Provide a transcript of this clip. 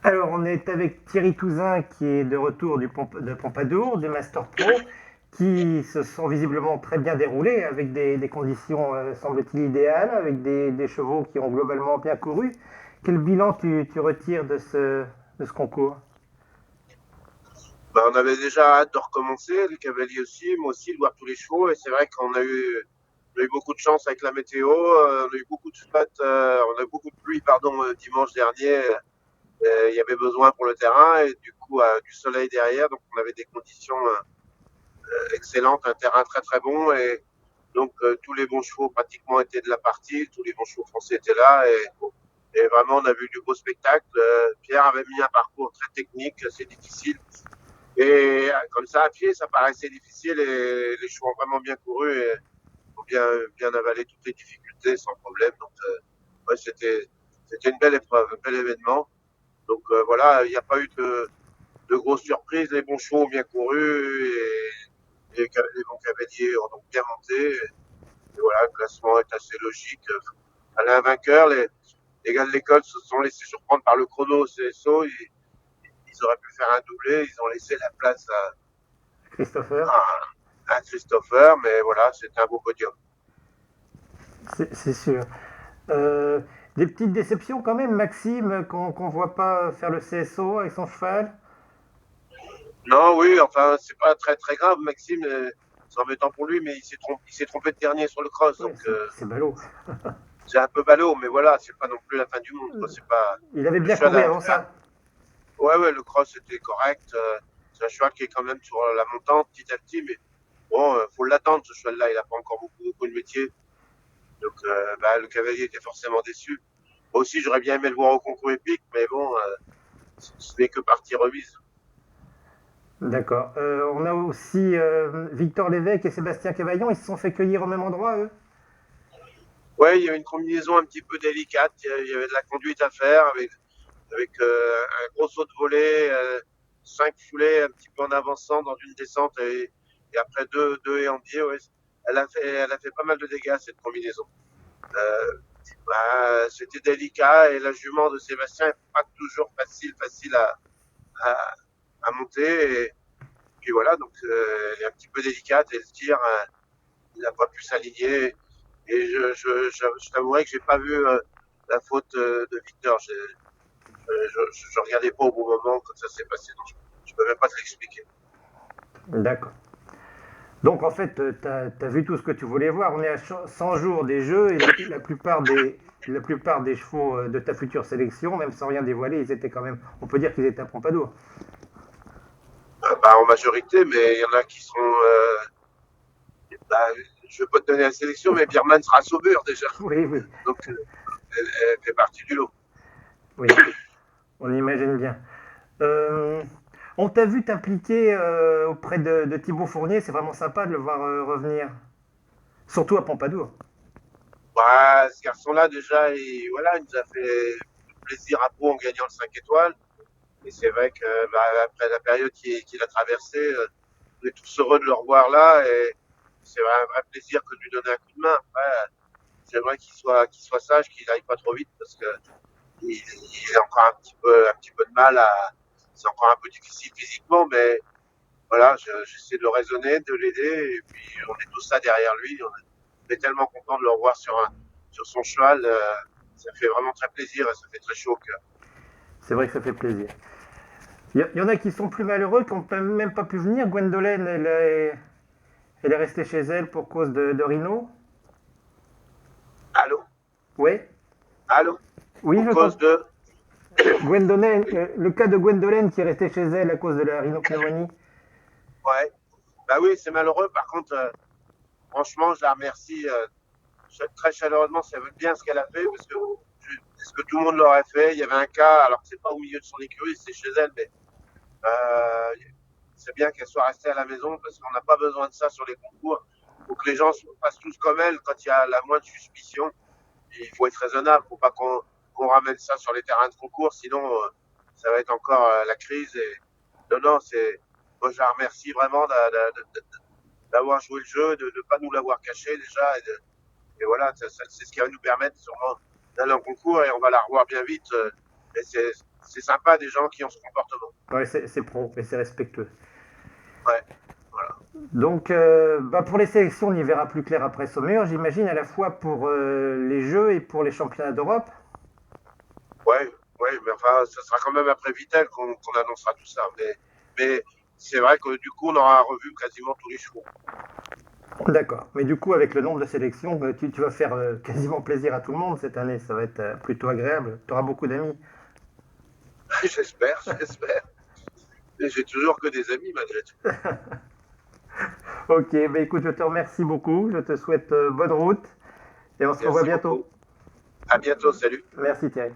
Alors, on est avec Thierry Touzin qui est de retour de Pompadour, du Master Pro, qui se sont visiblement très bien déroulés avec des conditions, semble-t-il, idéales, avec des chevaux qui ont globalement bien couru. Quel bilan tu retires de ce concours? On avait déjà hâte de recommencer, les cavaliers aussi, moi aussi, de voir tous les chevaux. Et c'est vrai qu'on a eu beaucoup de chance avec la météo. On a eu beaucoup de flotte, on a eu beaucoup de pluie, pardon, dimanche dernier. Il y avait besoin pour le terrain et du coup du soleil derrière. Donc on avait des conditions excellentes, un terrain très très bon. Et donc tous les bons chevaux pratiquement étaient de la partie, tous les bons chevaux français étaient là. Et vraiment, on a vu du beau spectacle. Pierre avait mis un parcours très technique, assez difficile. Et comme ça, à pied, ça paraissait difficile et les chevaux ont vraiment bien couru et ont bien avalé toutes les difficultés sans problème. Donc, ouais, c'était une belle épreuve, un bel événement. Donc, voilà, il n'y a pas eu de grosses surprises. Les bons chevaux ont bien couru les bons cavaliers ont donc bien monté. Et voilà, le classement est assez logique. Fallait un vainqueur. Les gars de l'école se sont laissés surprendre par le chrono au CSO. Ils auraient pu faire un doublé. Ils ont laissé la place Christopher? à Christopher, mais voilà, c'était un beau podium. C'est sûr. Euh, des petites déceptions quand même, Maxime, qu'on voit pas faire le CSO avec son cheval. Non, oui, enfin, c'est pas très très grave, Maxime. C'est embêtant pour lui, mais il s'est trompé de dernier sur le cross, Oui, donc c'est ballot. c'est un peu ballot, mais voilà, c'est pas non plus la fin du monde. Quoi. C'est pas Il avait le bien cheval. couru avant ça. Ouais, ouais, le cross était correct. C'est un cheval qui est quand même sur la montante petit à petit, mais bon, faut l'attendre ce cheval-là. Il a pas encore beaucoup de métier, donc le cavalier était forcément déçu. Moi aussi, j'aurais bien aimé le voir au concours épique, mais bon, ce n'est que partie remise. D'accord. On a aussi Victor Lévesque et Sébastien Cavaillon. Ils se sont fait cueillir au même endroit, eux. Ouais, il y avait une combinaison un petit peu délicate. Il y avait de la conduite à faire avec un gros saut de volée, 5 foulées un petit peu en avançant dans une descente et après deux éambiers. Ouais. Elle a fait pas mal de dégâts cette combinaison. Euh, C'était délicat et la jument de Sébastien n'est pas toujours facile à, à monter. Et puis voilà, donc elle est un petit peu délicate et le tir, il n'a pas pu s'aligner. Et je t'avouerai que j'ai pas vu la faute de Victor. Je regardais pas au bon moment quand ça s'est passé. Donc je peux même pas te l'expliquer. D'accord. Donc en fait, tu as vu tout ce que tu voulais voir. On est à 100 jours des Jeux et la plupart des chevaux de ta future sélection, même sans rien dévoiler, ils étaient quand même, on peut dire qu'ils étaient à Pompadour. En majorité, mais il y en a qui sont. Bah, je veux pas te donner la sélection, mais Birman sera sauveur déjà. Oui, oui, Donc elle fait partie du lot. oui, on imagine bien. Euh, on t'a vu t'impliquer auprès de Thibaut Fournier, c'est vraiment sympa de le voir revenir, surtout à Pompadour. Ce garçon-là, déjà, voilà, il nous a fait plaisir à Pau en gagnant le 5 étoiles. Et c'est vrai que après la période qu'il a traversée, on est tous heureux de le revoir là. Et c'est un vrai plaisir que de lui donner un coup de main. Après, c'est vrai qu'il soit sage, qu'il n'aille pas trop vite parce que il a encore un petit peu de mal à. C'est encore un peu difficile physiquement, mais voilà, j'essaie de le raisonner, de l'aider, et puis on est tous là derrière lui. On est tellement content de le revoir sur son cheval. Ça fait vraiment très plaisir et ça fait très chaud au cœur. C'est vrai que ça fait plaisir. Il y en a qui sont plus malheureux, qui n'ont même pas pu venir. Gwendolen, elle est restée chez elle pour cause de Rhino. Allô. Oui, Allô. oui, Pour je cause compte. de. Gwendolen, le cas de Gwendolen qui est restée chez elle à cause de la rhinopneumonie. Ouais. Bah oui, c'est malheureux. Par contre, franchement, je la remercie très chaleureusement. Ça veut bien ce qu'elle a fait parce que est-ce que tout le monde l'aurait fait. Il y avait un cas, alors que c'est pas au milieu de son écurie, c'est chez elle, mais Euh, c'est bien qu'elle soit restée à la maison parce qu'on n'a pas besoin de ça sur les concours. Il faut que les gens fassent tous comme elle quand il y a la moindre suspicion. Et il faut être raisonnable. Il ne faut pas qu'on ramène ça sur les terrains de concours, sinon ça va être encore la crise. Et non, non, moi je la remercie vraiment d'avoir joué le jeu, de ne pas nous l'avoir caché déjà. Et voilà, c'est ce qui va nous permettre sûrement d'aller en concours et on va la revoir bien vite. Et c'est sympa des gens qui ont ce comportement. Ouais, c'est pro et c'est respectueux. Ouais, voilà. Donc, pour les sélections, on y verra plus clair après Saumur, j'imagine, à la fois pour les Jeux et pour les championnats d'Europe. Ouais, ouais, mais enfin, ça sera quand même après Vitel qu'on annoncera tout ça. Mais c'est vrai que du coup, on aura revu quasiment tous les chevaux. D'accord. Mais du coup, avec le nombre de sélections, tu vas faire quasiment plaisir à tout le monde cette année. Ça va être plutôt agréable. Tu auras beaucoup d'amis. J'espère, j'espère. Et j'ai toujours que des amis malgré tout. Ok, écoute, je te remercie beaucoup. Je te souhaite bonne route et on se revoit Merci bientôt. beaucoup. À bientôt, salut. Merci Thierry.